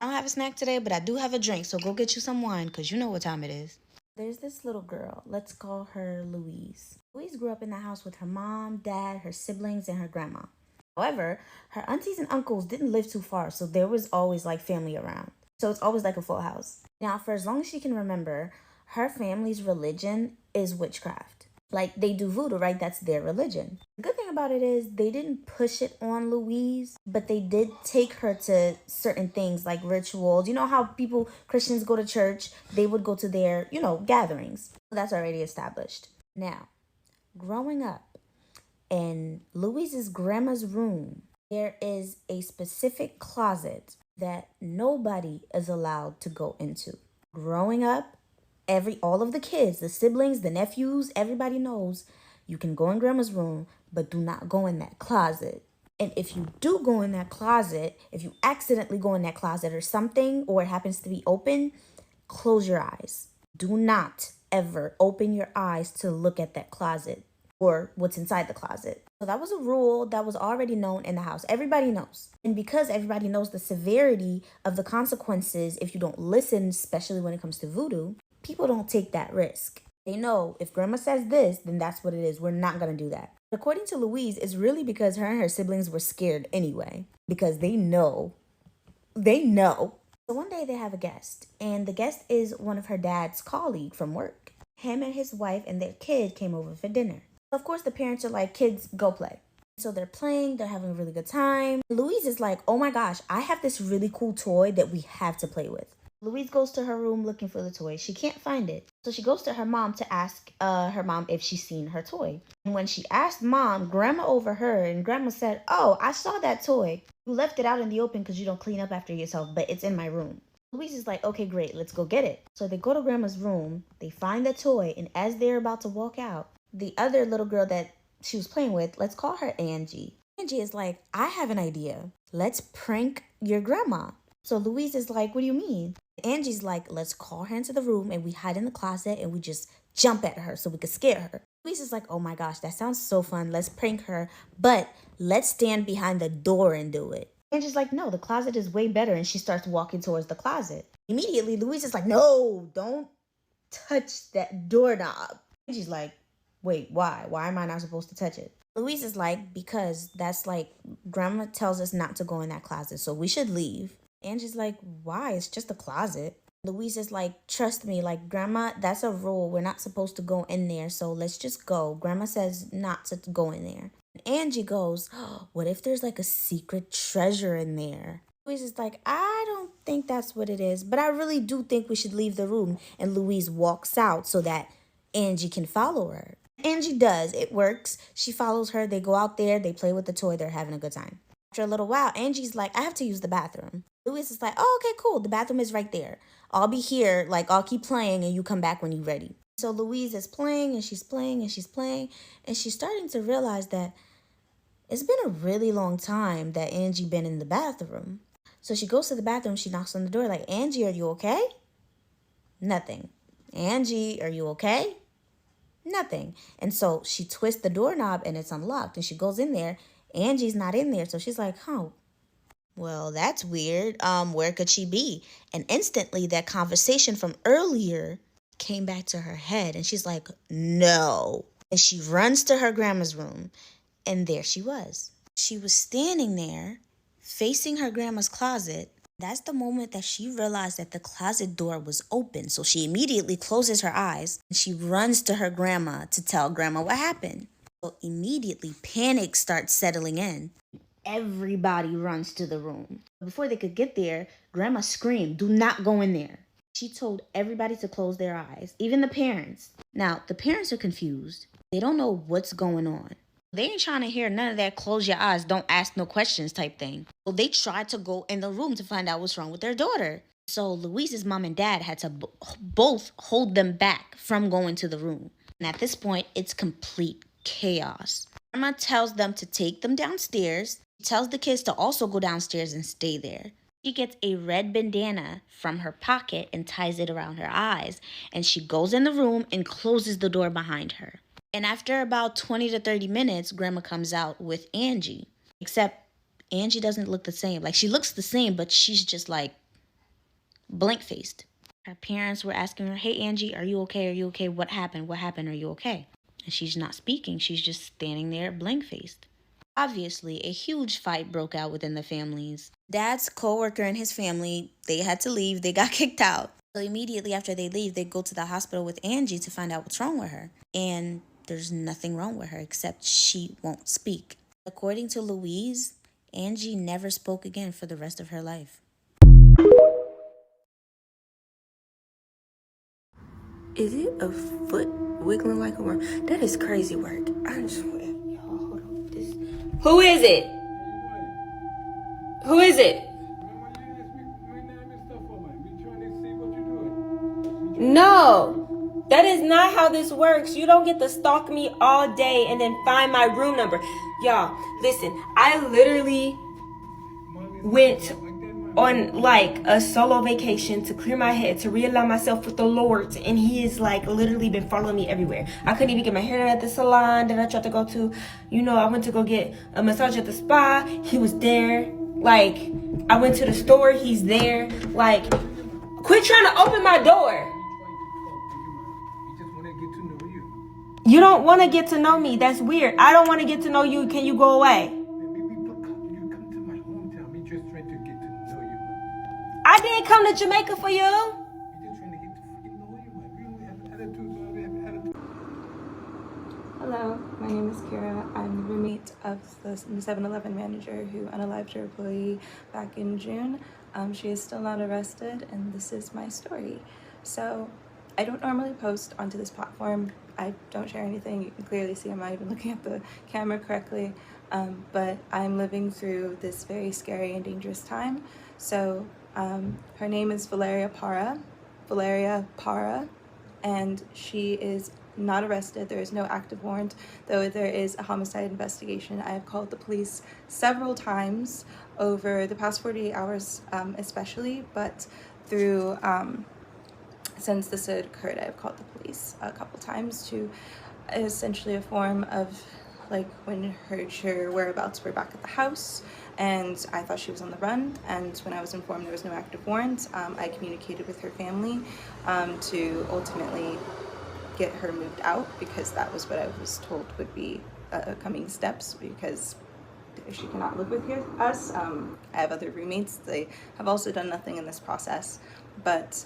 I don't have a snack today, but I do have a drink, so go get you some wine, because you know what time it is. There's this little girl. Let's call her Louise. Louise grew up in the house with her mom, dad, her siblings, and her grandma. However, her aunties and uncles didn't live too far, so there was always like family around. So it's always like a full house. Now, for as long as she can remember, her family's religion is witchcraft. Like, they do voodoo, right? That's their religion. The good thing about it is they didn't push it on Louise, but they did take her to certain things like rituals. You know how Christians go to church, they would go to their, gatherings. That's already established. Now, growing up in Louise's grandma's room, there is a specific closet that nobody is allowed to go into. Growing up, all of the kids, the siblings, the nephews, everybody knows you can go in grandma's room, but do not go in that closet. And if you do go in that closet, if you accidentally go in that closet or something, or it happens to be open, close your eyes. Do not ever open your eyes to look at that closet or what's inside the closet. So that was a rule that was already known in the house. Everybody knows. And because everybody knows the severity of the consequences if you don't listen, especially when it comes to voodoo, people don't take that risk. They know if grandma says this, then that's what it is. We're not going to do that. According to Louise, it's really because her and her siblings were scared anyway, because they know. So one day they have a guest, and the guest is one of her dad's colleague from work. Him and his wife and their kid came over for dinner. Of course, the parents are like, kids, go play. So they're playing, they're having a really good time. Louise is like, oh my gosh, I have this really cool toy that we have to play with. Louise goes to her room looking for the toy. She can't find it. So she goes to her mom to ask her mom if she's seen her toy. And when she asked mom, grandma overheard, and grandma said, oh, I saw that toy. You left it out in the open because you don't clean up after yourself, but it's in my room. Louise is like, okay, great, let's go get it. So they go to grandma's room, they find the toy, and as they're about to walk out, the other little girl that she was playing with, let's call her Angie. Angie is like, I have an idea. Let's prank your grandma. So Louise is like, what do you mean? Angie's like, let's call her into the room and we hide in the closet and we just jump at her so we could scare her. Louise is like, oh my gosh, that sounds so fun. Let's prank her, but let's stand behind the door and do it. Angie's like, no, the closet is way better. And she starts walking towards the closet. Immediately, Louise is like, no, don't touch that doorknob. Angie's like, wait, why? Why am I not supposed to touch it? Louise is like, because that's like, grandma tells us not to go in that closet, so we should leave. Angie's like, why? It's just a closet. Louise is like, trust me, like, grandma, that's a rule. We're not supposed to go in there, so let's just go. Grandma says not to go in there. And Angie goes, oh, what if there's like a secret treasure in there? Louise is like, I don't think that's what it is, but I really do think we should leave the room. And Louise walks out so that Angie can follow her. Angie does. It works. She follows her. They go out there. They play with the toy. They're having a good time. After a little while, Angie's like, I have to use the bathroom. Louise is like, oh, okay, cool. The bathroom is right there. I'll be here. Like, I'll keep playing and you come back when you're ready. So Louise is playing and she's playing and she's playing. And she's starting to realize that it's been a really long time that Angie been in the bathroom. So she goes to the bathroom. She knocks on the door like, Angie, are you okay? Nothing. Angie, are you okay? Nothing. And so she twists the doorknob and it's unlocked. And she goes in there. Angie's not in there. So she's like, oh, well, that's weird. Where could she be? And instantly that conversation from earlier came back to her head. And she's like, no. And she runs to her grandma's room. And there she was. She was standing there facing her grandma's closet. That's the moment that she realized that the closet door was open. So she immediately closes her eyes and she runs to her grandma to tell grandma what happened. So immediately panic starts settling in. Everybody runs to the room. Before they could get there, grandma screamed, do not go in there. She told everybody to close their eyes, even the parents. Now, the parents are confused. They don't know what's going on. They ain't trying to hear none of that close your eyes, don't ask no questions type thing. So they tried to go in the room to find out what's wrong with their daughter. So Louise's mom and dad had to both hold them back from going to the room. And at this point, it's complete chaos. Grandma tells them to take them downstairs. She tells the kids to also go downstairs and stay there. She gets a red bandana from her pocket and ties it around her eyes. And she goes in the room and closes the door behind her. And after about 20 to 30 minutes, grandma comes out with Angie. Except Angie doesn't look the same. Like, she looks the same, but she's just like blank-faced. Her parents were asking her, hey, Angie, are you okay? Are you okay? What happened? What happened? Are you okay? And she's not speaking. She's just standing there blank-faced. Obviously, a huge fight broke out within the families. Dad's co-worker and his family, they had to leave. They got kicked out. So immediately after they leave, they go to the hospital with Angie to find out what's wrong with her. And there's nothing wrong with her except she won't speak. According to Louise, Angie never spoke again for the rest of her life. Is it a foot wiggling like a worm? That is crazy work. I swear. Y'all, hold on. Who is it? Who is it? No, that is not how this works. You don't get to stalk me all day and then find my room number. Y'all, listen, I literally went on like a solo vacation to clear my head, to realign myself with the Lord, and he is like literally been following me everywhere. I couldn't even get my hair done at the salon that I tried to go to. You know, I went to go get a massage at the spa. He was there. Like, I went to the store. He's there. Like, quit trying to open my door. You don't want to get to know me. That's weird. I don't want to get to know you. Can you go away? I didn't come to Jamaica for you. Hello, my name is Kira. I'm the roommate of the 7-Eleven manager who unalived her employee back in June. She is still not arrested, and this is my story. So, I don't normally post onto this platform. I don't share anything. You can clearly see I'm not even looking at the camera correctly. But I'm living through this very scary and dangerous time. So, her name is Valeria Parra, and she is not arrested. There is no active warrant, though there is a homicide investigation. I have called the police several times over the past 48 hours, especially, but through since this had occurred, I have called the police a couple times to essentially a form of like when her whereabouts were back at the house, and I thought she was on the run. And when I was informed there was no active warrant, I communicated with her family to ultimately get her moved out, because that was what I was told would be coming steps, because she cannot live with us. I have other roommates. They have also done nothing in this process, but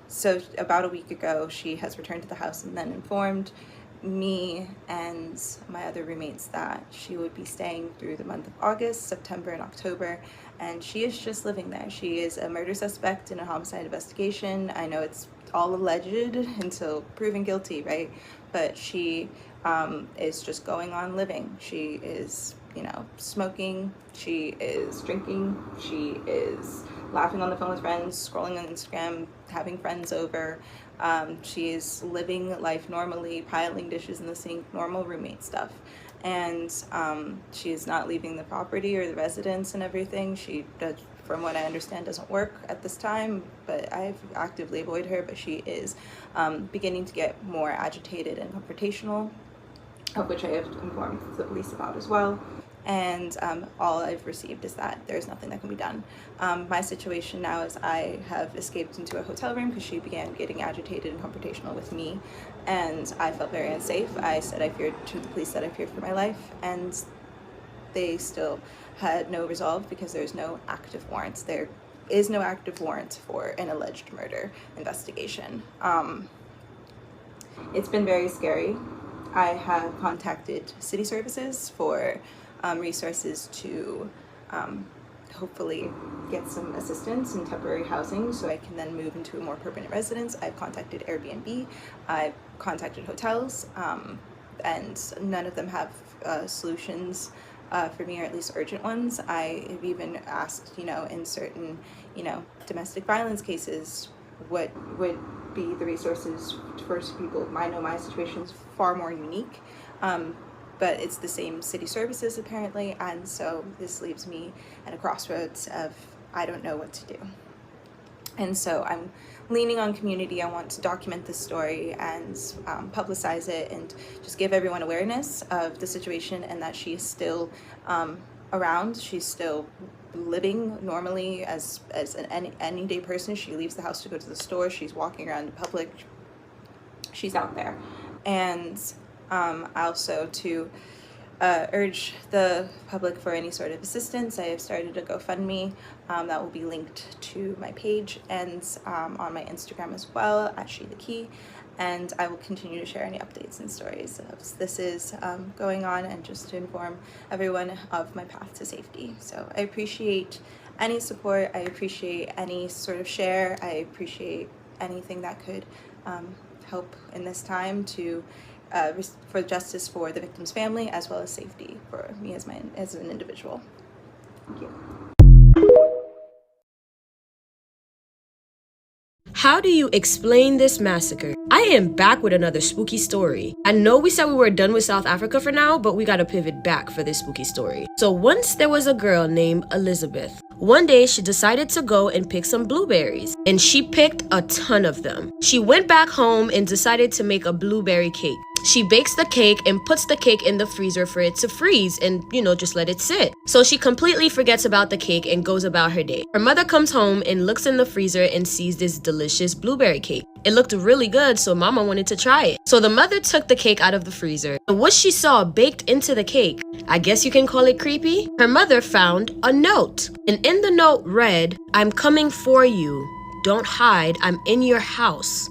so about a week ago she has returned to the house and then informed me and my other roommates that she would be staying through the month of August, September, and October, and she is just living there. She is a murder suspect in a homicide investigation. I know it's all alleged until proven guilty, right? But she is just going on living. She is, you know, smoking, she is drinking, she is laughing on the phone with friends, scrolling on Instagram, having friends over. She is living life normally, piling dishes in the sink, normal roommate stuff. And she is not leaving the property or the residence and everything. She does, from what I understand, doesn't work at this time, but I've actively avoided her. But she is beginning to get more agitated and confrontational, of which I have informed the police about as well. And all I've received is that there's nothing that can be done. My situation now is I have escaped into a hotel room because she began getting agitated and confrontational with me, and I felt very unsafe. I said I feared to the police that I feared for my life, and they still had no resolve because there's no active warrants. There is no active warrant for an alleged murder investigation. It's been very scary. I have contacted city services for resources to hopefully get some assistance in temporary housing so I can then move into a more permanent residence. I've contacted Airbnb, I've contacted hotels, and none of them have solutions for me, or at least urgent ones. I have even asked, you know, in certain, you know, domestic violence cases, what would be the resources for people. I know my situation is far more unique, but it's the same city services apparently, and so this leaves me at a crossroads of I don't know what to do. And so I'm leaning on community. I want to document this story and publicize it and just give everyone awareness of the situation and that she is still around. She's still living normally as any day person. She leaves the house to go to the store. She's walking around in public. She's out there. And also to urge the public for any sort of assistance, I have started a GoFundMe that will be linked to my page and on my Instagram as well, at She the Key. And I will continue to share any updates and stories as this is going on, and just to inform everyone of my path to safety. So I appreciate any support. I appreciate any sort of share. I appreciate anything that could help in this time to for justice for the victim's family, as well as safety for me as an individual. Thank you. How do you explain this massacre? I am back with another spooky story. I know we said we were done with South Africa for now, but we gotta pivot back for this spooky story. So once there was a girl named Elizabeth. One day she decided to go and pick some blueberries, and she picked a ton of them. She went back home and decided to make a blueberry cake. She bakes the cake and puts the cake in the freezer for it to freeze and, just let it sit. So she completely forgets about the cake and goes about her day. Her mother comes home and looks in the freezer and sees this delicious blueberry cake. It looked really good, so Mama wanted to try it. So the mother took the cake out of the freezer, and what she saw baked into the cake, I guess you can call it creepy, her mother found a note. And in the note read, "I'm coming for you. Don't hide. I'm in your house."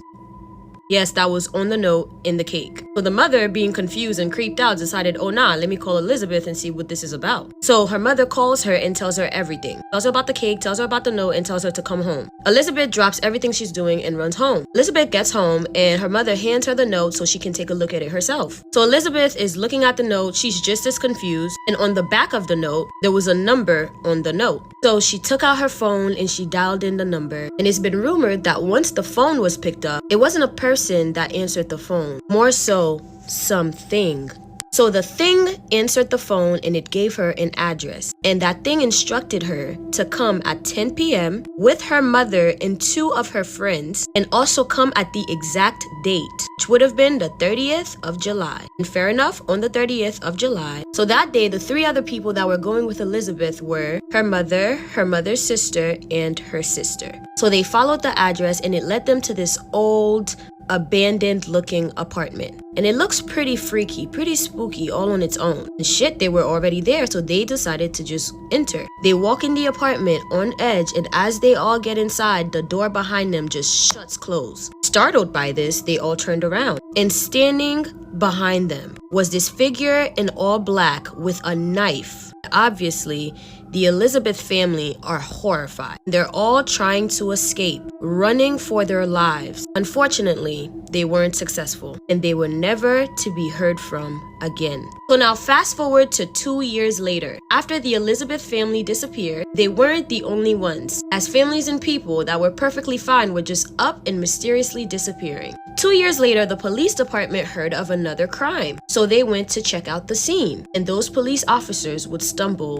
Yes, that was on the note in the cake. So the mother, being confused and creeped out, decided, oh nah, let me call Elizabeth and see what this is about. So her mother calls her and tells her everything. Tells her about the cake, tells her about the note, and tells her to come home. Elizabeth drops everything she's doing and runs home. Elizabeth gets home and her mother hands her the note so she can take a look at it herself. So Elizabeth is looking at the note, she's just as confused, and on the back of the note, there was a number on the note. So she took out her phone and she dialed in the number. And it's been rumored that once the phone was picked up, it wasn't a person that answered the phone, more so something. So the thing answered the phone and it gave her an address. And that thing instructed her to come at 10 p.m. with her mother and 2 of her friends, and also come at the exact date, which would have been the 30th of July. And fair enough, on the 30th of July. So that day, the 3 other people that were going with Elizabeth were her mother's sister, and her sister. So they followed the address and it led them to this old, abandoned looking apartment. And it looks pretty freaky, pretty spooky all on its own. And shit, they were already there, so they decided to just enter. They walk in the apartment on edge, and as they all get inside, the door behind them just shuts closed. Startled by this, they all turned around. And standing behind them was this figure in all black with a knife. Obviously, the Elizabeth family are horrified. They're all trying to escape, running for their lives. Unfortunately, they weren't successful, and they were never to be heard from again. So now fast forward to 2 years later. After the Elizabeth family disappeared, they weren't the only ones, as families and people that were perfectly fine were just up and mysteriously disappearing. 2 years later, the police department heard of another crime, so they went to check out the scene. And those police officers would stumble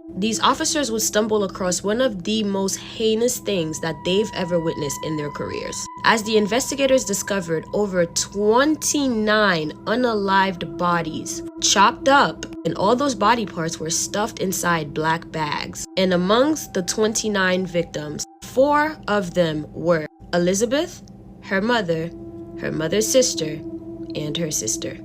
across one of the most heinous things that they've ever witnessed in their careers. As the investigators discovered over 29 unalived bodies, chopped up, and all those body parts were stuffed inside black bags. And amongst the 29 victims, 4 of them were Elizabeth, her mother's sister, and her sister.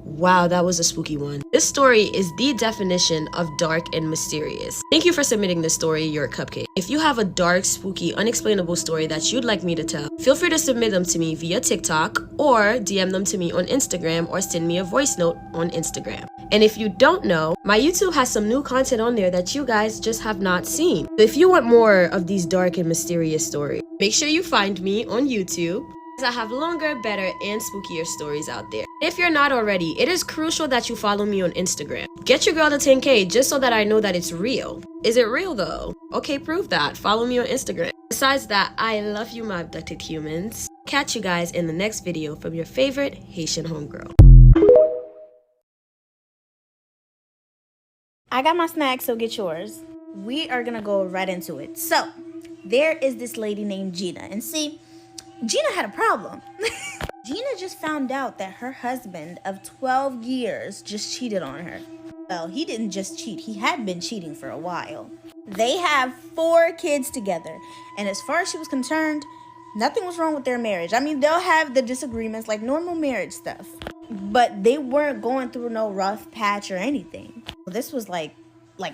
Wow, that was a spooky one. This story is the definition of dark and mysterious. Thank you for submitting this story, Your Cupcake. If you have a dark, spooky, unexplainable story that you'd like me to tell, feel free to submit them to me via TikTok, or DM them to me on Instagram, or send me a voice note on Instagram. And if you don't know, my YouTube has some new content on there that you guys just have not seen. So if you want more of these dark and mysterious stories, make sure you find me on YouTube. I have longer, better, and spookier stories out there. If you're not already, it is crucial that you follow me on Instagram. Get your girl to 10K just so that I know that it's real. Is it real though? Okay, prove that. Follow me on Instagram. Besides that, I love you, my abducted humans. Catch you guys in the next video from your favorite Haitian homegirl. I got my snack, so get yours. We are gonna go right into it. So, there is this lady named Gina, and see, Gina had a problem. Gina just found out that her husband of 12 years just cheated on her. Well, he didn't just cheat, he had been cheating for a while. They have 4 kids together. And as far as she was concerned, nothing was wrong with their marriage. I mean, they'll have the disagreements like normal marriage stuff. But they weren't going through no rough patch or anything. This was like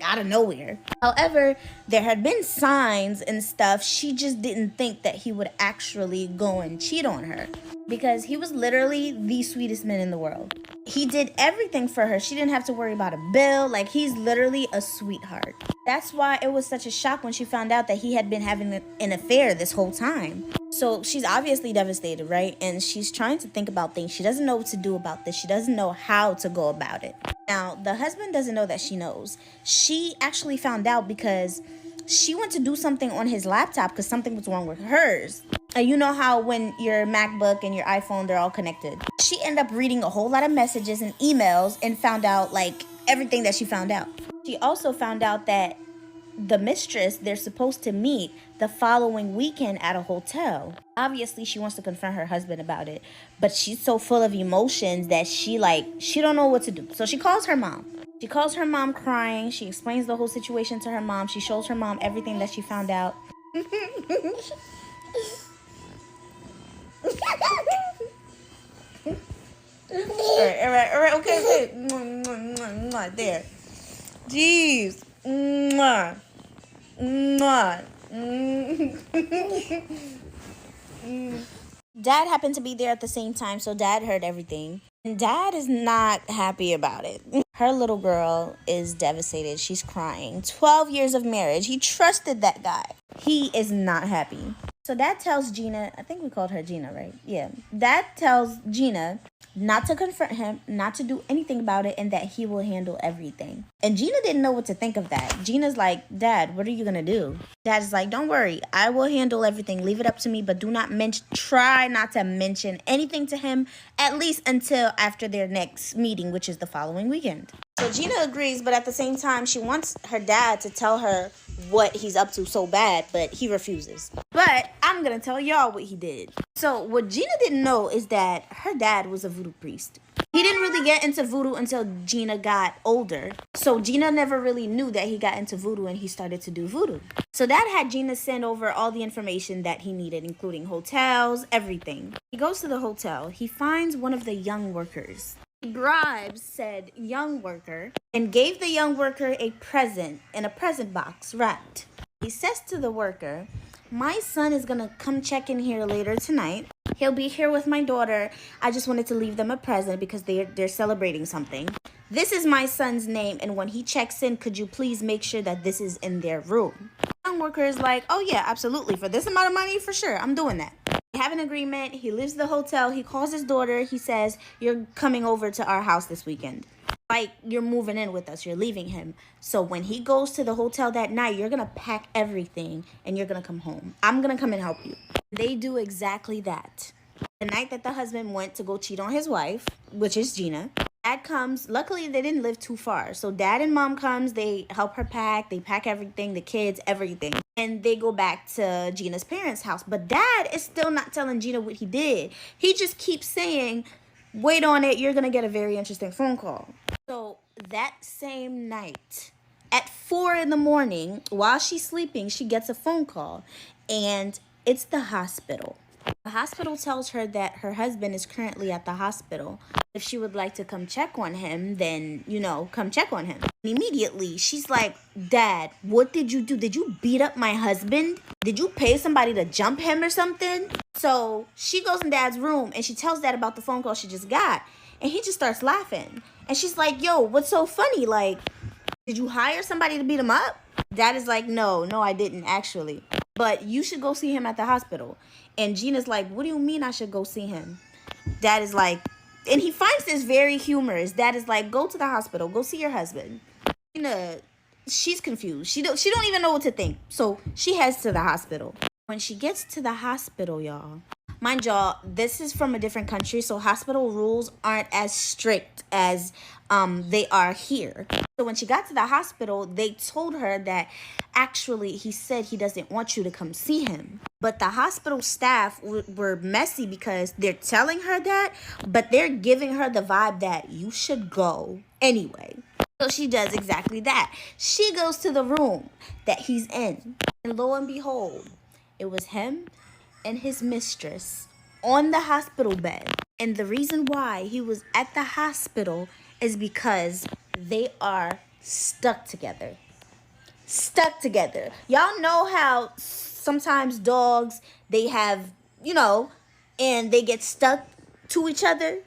out of nowhere. However, there had been signs and stuff. She just didn't think that he would actually go and cheat on her, because he was literally the sweetest man in the world. He did everything for her. She didn't have to worry about a bill. Like, he's literally a sweetheart. That's why it was such a shock when she found out that he had been having an affair this whole time. So she's obviously devastated, right? And she's trying to think about things. She doesn't know what to do about this. She doesn't know how to go about it. Now, the husband doesn't know that she knows. She actually found out because she went to do something on his laptop because something was wrong with hers. You know how when your MacBook and your iPhone, they're all connected. She ended up reading a whole lot of messages and emails and found out like everything that she found out. She also found out that the mistress, they're supposed to meet the following weekend at a hotel. Obviously, she wants to confront her husband about it, but she's so full of emotions that she don't know what to do. So she calls her mom. She calls her mom crying. She explains the whole situation to her mom. She shows her mom everything that she found out. All right, okay. There. Jeez. Dad happened to be there at the same time, so Dad heard everything. And Dad is not happy about it. Her little girl is devastated. She's crying. 12 years of marriage. He trusted that guy. He is not happy. So Dad tells Gina, I think we called her Gina, right? Yeah. Dad tells Gina not to confront him, not to do anything about it, and that he will handle everything. And Gina didn't know what to think of that. Gina's like, Dad, what are you gonna do? Dad's like, don't worry, I will handle everything. Leave it up to me, but try not to mention anything to him, at least until after their next meeting, which is the following weekend. So Gina agrees, but at the same time, she wants her dad to tell her what he's up to so bad, but he refuses. But I'm gonna tell y'all what he did. So what Gina didn't know is that her dad was a voodoo priest. He didn't really get into voodoo until Gina got older. So Gina never really knew that he got into voodoo and he started to do voodoo. So Dad had Gina send over all the information that he needed, including hotels, everything. He goes to the hotel. He finds one of the young workers. He bribes said young worker and gave the young worker a present in a present box wrapped. He says to the worker, my son is gonna come check in here later tonight. He'll be here with my daughter. I just wanted to leave them a present because they're celebrating something. This is my son's name, and when he checks in, could you please make sure that this is in their room? The young worker is like, oh yeah, absolutely. For this amount of money, for sure, I'm doing that. They have an agreement. He leaves the hotel. He calls his daughter. He says, you're coming over to our house this weekend. Like, you're moving in with us. You're leaving him. So when he goes to the hotel that night, you're going to pack everything and you're going to come home. I'm going to come and help you. They do exactly that. The night that the husband went to go cheat on his wife, which is Gina, Dad comes. Luckily, they didn't live too far. So Dad and Mom comes. They help her pack. They pack everything, the kids, everything. And they go back to Gina's parents' house. But Dad is still not telling Gina what he did. He just keeps saying, wait on it. You're going to get a very interesting phone call. So that same night, at 4 a.m, while she's sleeping, she gets a phone call. And it's the hospital. The hospital tells her that her husband is currently at the hospital. If she would like to come check on him, then, come check on him. And immediately, she's like, Dad, what did you do? Did you beat up my husband? Did you pay somebody to jump him or something? So she goes in Dad's room and she tells Dad about the phone call she just got. And he just starts laughing. And she's like, yo, what's so funny? Like, did you hire somebody to beat him up? Dad is like, no, I didn't actually. But you should go see him at the hospital. And Gina's like, what do you mean I should go see him? Dad is like, and he finds this very humorous. Dad is like, go to the hospital. Go see your husband. Gina, she's confused. She don't even know what to think. So she heads to the hospital. When she gets to the hospital, y'all, mind y'all, this is from a different country, so hospital rules aren't as strict as they are here. So when she got to the hospital, they told her that actually he said he doesn't want you to come see him. But the hospital staff were messy because they're telling her that, but they're giving her the vibe that you should go anyway. So she does exactly that. She goes to the room that he's in. And lo and behold, it was him and his mistress on the hospital bed. And the reason why he was at the hospital is because they are stuck together. Stuck together. Y'all know how sometimes dogs, they have, and they get stuck to each other?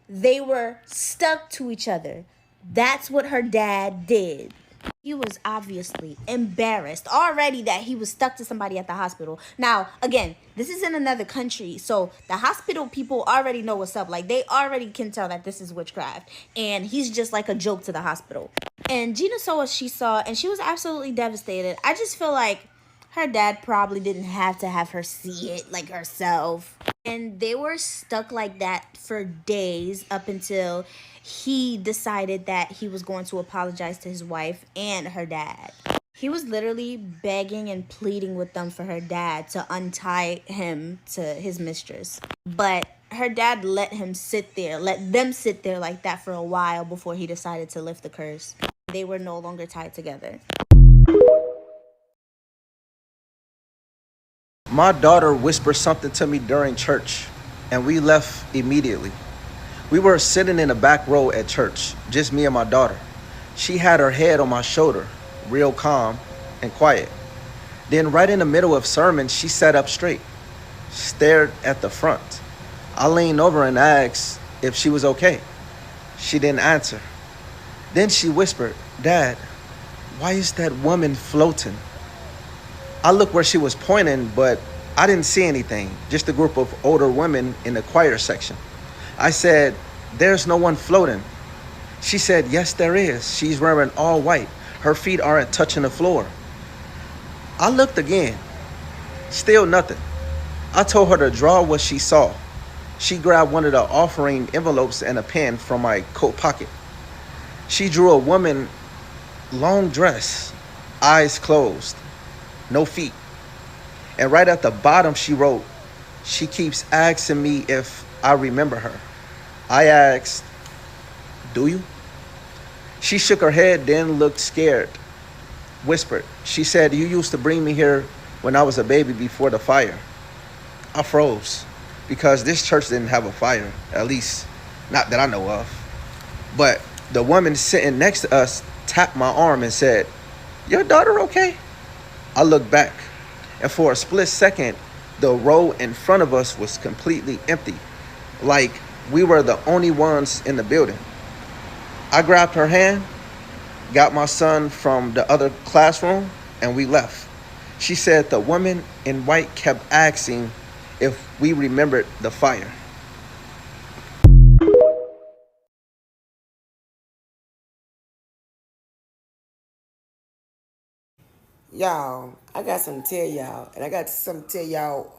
They were stuck to each other. That's what her dad did. He was obviously embarrassed already that he was stuck to somebody at the hospital. Now, again, this is in another country, so the hospital people already know what's up. Like, they already can tell that this is witchcraft. And he's just like a joke to the hospital. And Gina saw what she saw, and she was absolutely devastated. I just feel like her dad probably didn't have to have her see it like herself. And they were stuck like that for days up until he decided that he was going to apologize to his wife and her dad. He was literally begging and pleading with them for her dad to untie him to his mistress. But her dad let them sit there like that for a while before he decided to lift the curse. They were no longer tied together. My daughter whispered something to me during church, and we left immediately. We were sitting in the back row at church, just me and my daughter. She had her head on my shoulder, real calm and quiet. Then right in the middle of sermon, she sat up straight, stared at the front. I leaned over and asked if she was okay. She didn't answer. Then she whispered, "Dad, why is that woman floating?" I looked where she was pointing, but I didn't see anything, just a group of older women in the choir section. I said, "There's no one floating." She said, "Yes, there is. She's wearing all white. Her feet aren't touching the floor." I looked again. Still nothing. I told her to draw what she saw. She grabbed one of the offering envelopes and a pen from my coat pocket. She drew a woman, long dress, eyes closed, no feet. And right at the bottom she wrote, "She keeps asking me if I remember her." I asked, "Do you?" She shook her head, then looked scared, whispered. She said, "You used to bring me here when I was a baby before the fire." I froze because this church didn't have a fire, at least not that I know of. But the woman sitting next to us tapped my arm and said, "Your daughter okay?" I looked back, and for a split second, the row in front of us was completely empty, like we were the only ones in the building. I grabbed her hand, got my son from the other classroom, and we left. She said the woman in white kept asking if we remembered the fire. Y'all, I got something to tell y'all, and I got something to tell y'all.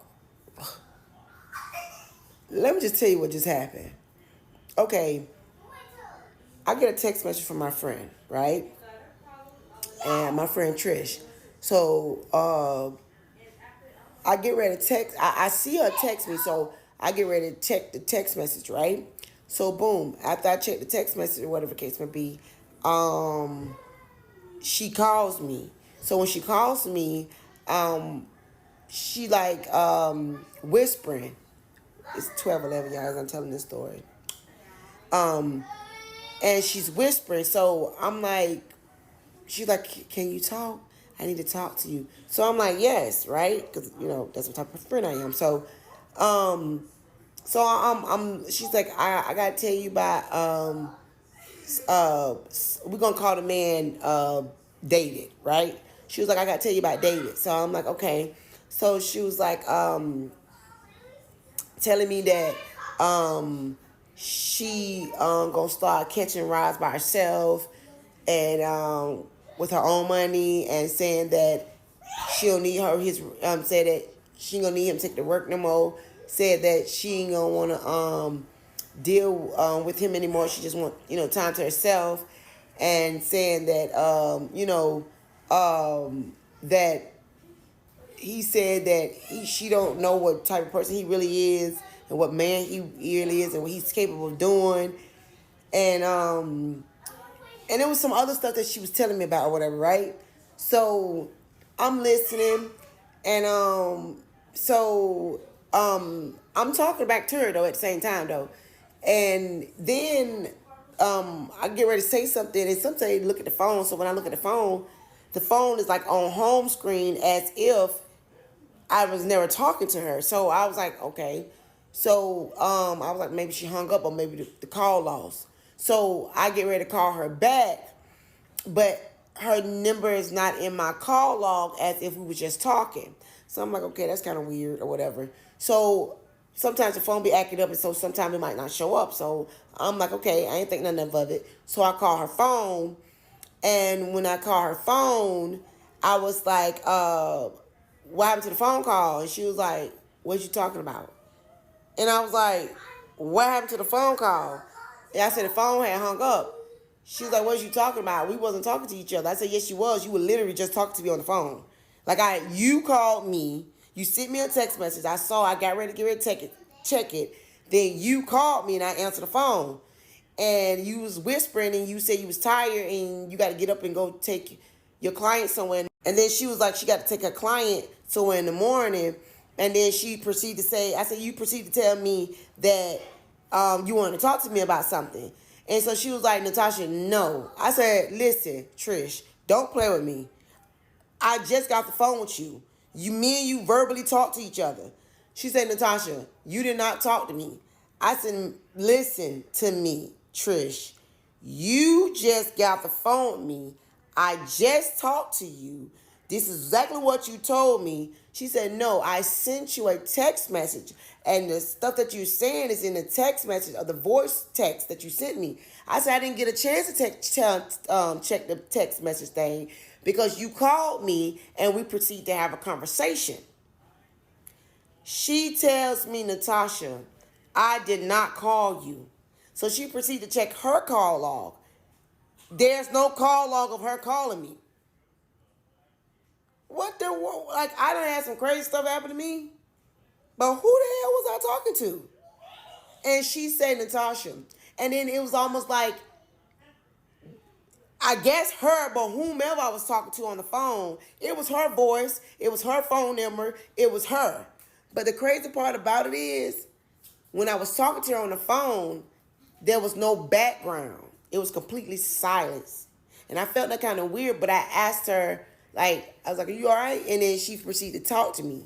Let me just tell you what just happened. Okay, I get a text message from my friend, right? And my friend Trish. So, I get ready to text. I see her text me, so I get ready to check the text message, right? So, boom, after I check the text message or whatever the case may be, she calls me. So when she calls me, she like whispering. It's 12:11, y'all, as I'm telling this story. And she's whispering. So I'm like, she's like, "Can you talk? I need to talk to you." So I'm like, "Yes," right? Because that's what type of friend I am. So, she's like, I gotta tell you about we're gonna call the man David, right? She was like, "I gotta tell you about David." So I'm like, "Okay." So she was like, telling me that she gonna start catching rides by herself and with her own money, and saying that she'll need said that she ain't gonna need him to take to work no more. Said that she ain't gonna wanna deal with him anymore. She just want time to herself, and saying that that he said that she don't know what type of person he really is and what man he really is and what he's capable of doing. And And there was some other stuff that she was telling me about or whatever, right? So I'm listening, and I'm talking back to her though at the same time though. And then I get ready to say something, and sometimes look at the phone. So when I look at the phone is like on home screen as if I was never talking to her. So I was like, okay. So I was like, maybe she hung up, or maybe the call lost. So I get ready to call her back, but her number is not in my call log as if we were just talking. So I'm like, okay, that's kind of weird or whatever. So sometimes the phone be acting up, and so sometimes it might not show up. So I'm like, okay, I ain't think nothing of it. So I call her phone, and when I call her phone, I was like, what happened to the phone call? And she was like, what you talking about? And I was like, what happened to the phone call? And I said the phone had hung up. She was like, what you talking about? We wasn't talking to each other. I said, yes, you was. You were literally just talking to me on the phone. Like, you called me. You sent me a text message. I got ready to get ready to check it. Then you called me, and I answered the phone. And you was whispering, and you said you was tired, and you got to get up and go take your client somewhere. And then she was like, she got to take her client somewhere in the morning. And then she proceeded to say, I said, you proceeded to tell me that you wanted to talk to me about something. And so she was like, Natasha, no. I said, listen, Trish, don't play with me. I just got the phone with you. Me and you verbally talked to each other. She said, Natasha, you did not talk to me. I said, listen to me, Trish. You just got the phone with me. I just talked to you. This is exactly what you told me. She said, no, I sent you a text message. And the stuff that you're saying is in the text message, or the voice text that you sent me. I said, I didn't get a chance to check the text message thing because you called me and we proceeded to have a conversation. She tells me, Natasha, I did not call you. So she proceeded to check her call log. There's no call log of her calling me. What the world? Like, I done had some crazy stuff happen to me. But who the hell was I talking to? And she said, Natasha. And then it was almost like, I guess her, but whomever I was talking to on the phone, it was her voice, it was her phone number, it was her. But the crazy part about it is, when I was talking to her on the phone, there was no background. It was completely silence. And I felt that kind of weird, but I asked her, like, I was like, are you all right? And then she proceeded to talk to me.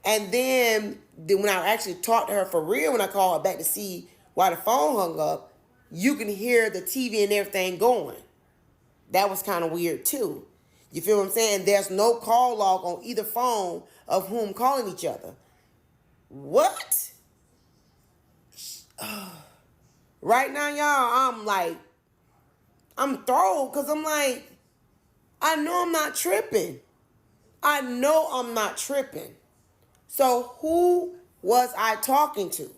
And then when I actually talked to her for real, when I called her back to see why the phone hung up, you can hear the TV and everything going. That was kind of weird too. You feel what I'm saying? There's no call log on either phone of whom calling each other. What? Right now, y'all, I'm thrown because I'm like, I know I'm not tripping. So who was I talking to?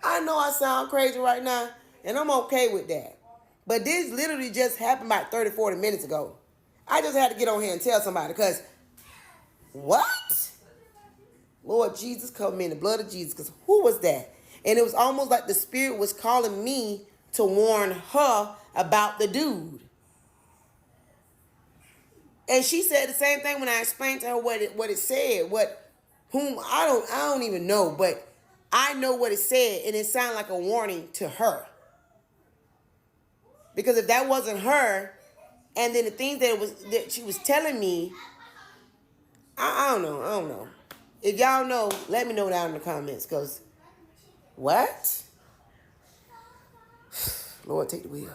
I know I sound crazy right now, and I'm okay with that. But this literally just happened about 30, 40 minutes ago. I just had to get on here and tell somebody, because what? Lord Jesus, cover me in the blood of Jesus, because who was that? And it was almost like the spirit was calling me to warn her about the dude. And she said the same thing when I explained to her what it said, I don't even know, but I know what it said, and it sounded like a warning to her. Because if that wasn't her, and then the things that she was telling me, I don't know. If y'all know, let me know down in the comments, because what? Lord, take the wheel.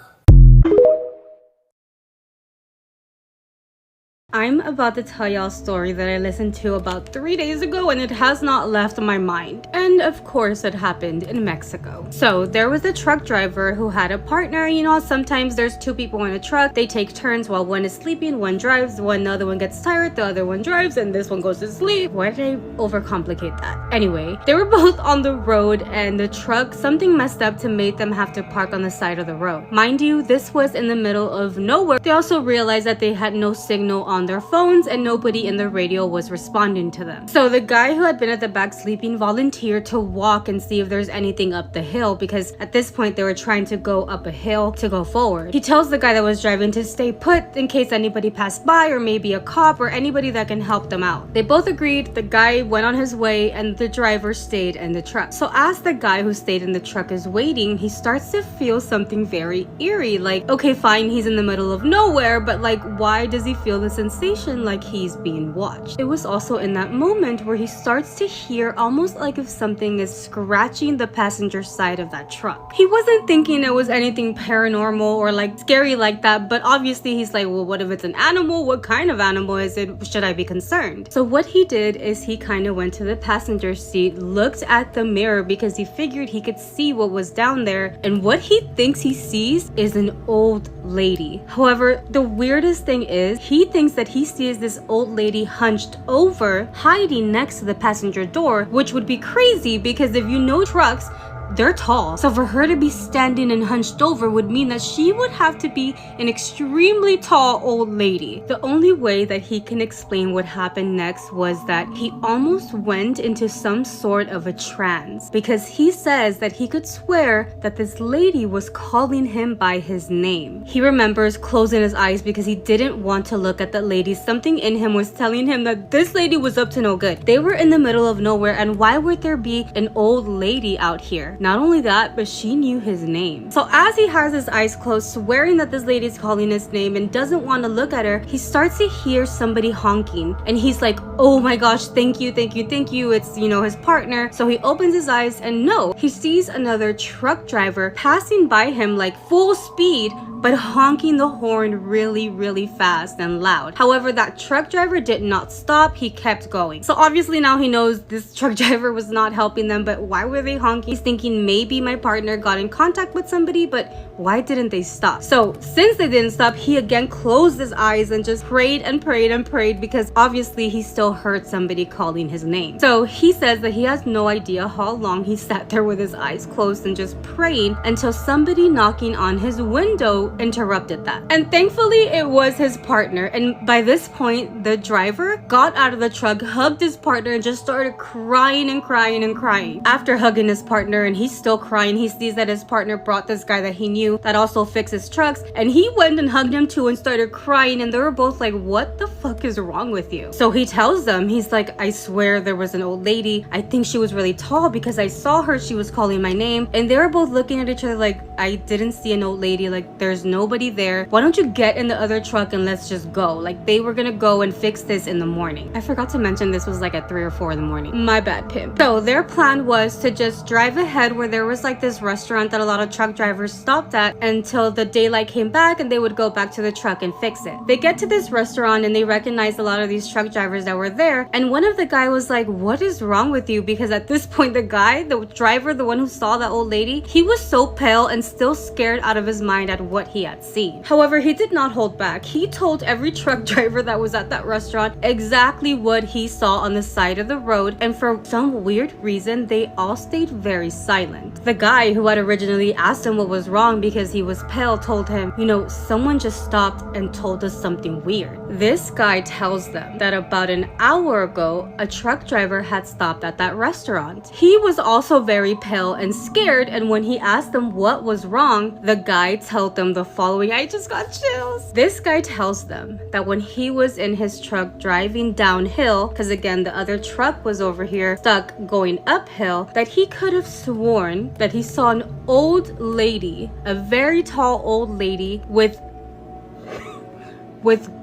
I'm about to tell y'all a story that I listened to about 3 days ago, and it has not left my mind. And of course, it happened in Mexico. So there was a truck driver who had a partner. You know, sometimes there's two people in a truck. They take turns while one is sleeping, one drives, the other one gets tired, the other one drives, and this one goes to sleep. Why did I overcomplicate that? Anyway, they were both on the road, and the truck, something messed up to make them have to park on the side of the road. Mind you, this was in the middle of nowhere. They also realized that they had no signal on their phones and nobody in the radio was responding to them. So the guy who had been at the back sleeping volunteered to walk and see if there's anything up the hill, because at this point they were trying to go up a hill to go forward. He tells the guy that was driving to stay put in case anybody passed by, or maybe a cop or anybody that can help them out. They both agreed. The guy went on his way and the driver stayed in the truck. So as the guy who stayed in the truck is waiting, he starts to feel something very eerie. Like, okay, fine, he's in the middle of nowhere, but like, why does he feel the sensation like he's being watched? It was also in that moment where he starts to hear almost like if something is scratching the passenger side of that truck. He wasn't thinking it was anything paranormal or like scary like that, but obviously he's like, well, what if it's an animal? What kind of animal is it? Should I be concerned? So what he did is he kind of went to the passenger seat, looked at the mirror because he figured he could see what was down there, and what he thinks he sees is an old lady. However, the weirdest thing is he thinks that he sees this old lady hunched over, hiding next to the passenger door, which would be crazy because if you know trucks, they're tall. So for her to be standing and hunched over would mean that she would have to be an extremely tall old lady. The only way that he can explain what happened next was that he almost went into some sort of a trance, because he says that he could swear that this lady was calling him by his name. He remembers closing his eyes because he didn't want to look at the lady. Something in him was telling him that this lady was up to no good. They were in the middle of nowhere, and why would there be an old lady out here? Not only that, but she knew his name. So as he has his eyes closed, swearing that this lady's calling his name and doesn't want to look at her, he starts to hear somebody honking, and he's like, oh my gosh, thank you, thank you, thank you. It's, you know, his partner. So he opens his eyes, and no, he sees another truck driver passing by him like full speed, but honking the horn really, really fast and loud. However, that truck driver did not stop. He kept going. So obviously now he knows this truck driver was not helping them, but why were they honking? He's thinking maybe my partner got in contact with somebody, but why didn't they stop? So since they didn't stop, he again closed his eyes and just prayed and prayed and prayed, because obviously he still heard somebody calling his name. So he says that he has no idea how long he sat there with his eyes closed and just praying until somebody knocking on his window interrupted that. And thankfully it was his partner, and by this point the driver got out of the truck, hugged his partner, and just started crying and crying and crying. After hugging his partner and he's still crying, he sees that his partner brought this guy that he knew that also fixes trucks, and he went and hugged him too and started crying, and they were both like, what the fuck is wrong with you? So he tells them, he's like, I swear there was an old lady. I think she was really tall because I saw her, she was calling my name. And they were both looking at each other like, I didn't see an old lady, like there's nobody there. Why don't you get in the other truck and let's just go? Like they were gonna go and fix this in the morning. I forgot to mention this was like at 3 or 4 in the morning. My bad, pimp. So their plan was to just drive ahead where there was like this restaurant that a lot of truck drivers stopped at until the daylight came back, and they would go back to the truck and fix it. They get to this restaurant and they recognize a lot of these truck drivers that were there, and one of the guy was like, what is wrong with you? Because at this point the guy, the driver, the one who saw that old lady, he was so pale and still scared out of his mind at what he had seen. However, he did not hold back. He told every truck driver that was at that restaurant exactly what he saw on the side of the road, and for some weird reason they all stayed very silent. The guy who had originally asked him what was wrong because he was pale told him, you know, someone just stopped and told us something weird. This guy tells them that about an hour ago a truck driver had stopped at that restaurant. He was also very pale and scared, and when he asked them what was wrong, the guy told them the following. I just got chills. This guy tells them that when he was in his truck driving downhill, because again the other truck was over here stuck going uphill, that he could have sworn that he saw an old lady, a very tall old lady with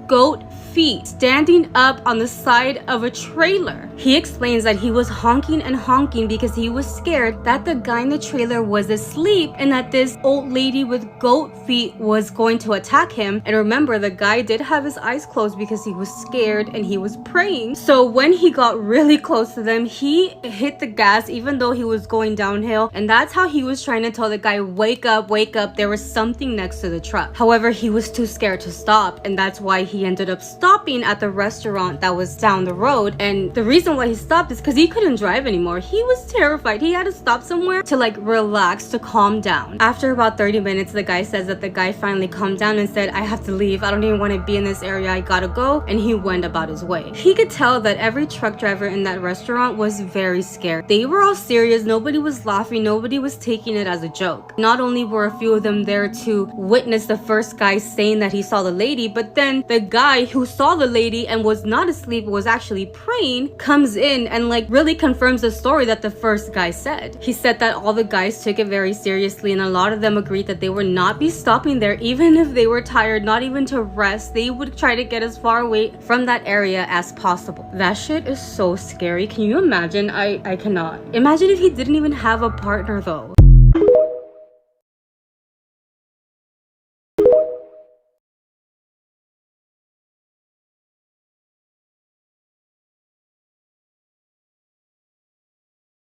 goat feet standing up on the side of a trailer. He explains that he was honking and honking because he was scared that the guy in the trailer was asleep and that this old lady with goat feet was going to attack him. And remember, the guy did have his eyes closed because he was scared and he was praying. So when he got really close to them, he hit the gas even though he was going downhill, and that's how he was trying to tell the guy, wake up, there was something next to the truck. However, he was too scared to stop, and that's why he he ended up stopping at the restaurant that was down the road. And the reason why he stopped is because he couldn't drive anymore. He was terrified. He had to stop somewhere to like relax, to calm down. After about 30 minutes, the guy says that the guy finally calmed down and said, I have to leave. I don't even want to be in this area. I gotta go. And he went about his way. He could tell that every truck driver in that restaurant was very scared. They were all serious. Nobody was laughing. Nobody was taking it as a joke. Not only were a few of them there to witness the first guy saying that he saw the lady, but then the guy who saw the lady and was not asleep, was actually praying, comes in and like really confirms the story that the first guy said. He said that all the guys took it very seriously, and a lot of them agreed that they would not be stopping there even if they were tired, not even to rest. They would try to get as far away from that area as possible. That shit is so scary. Can you imagine? I cannot. Imagine if he didn't even have a partner though.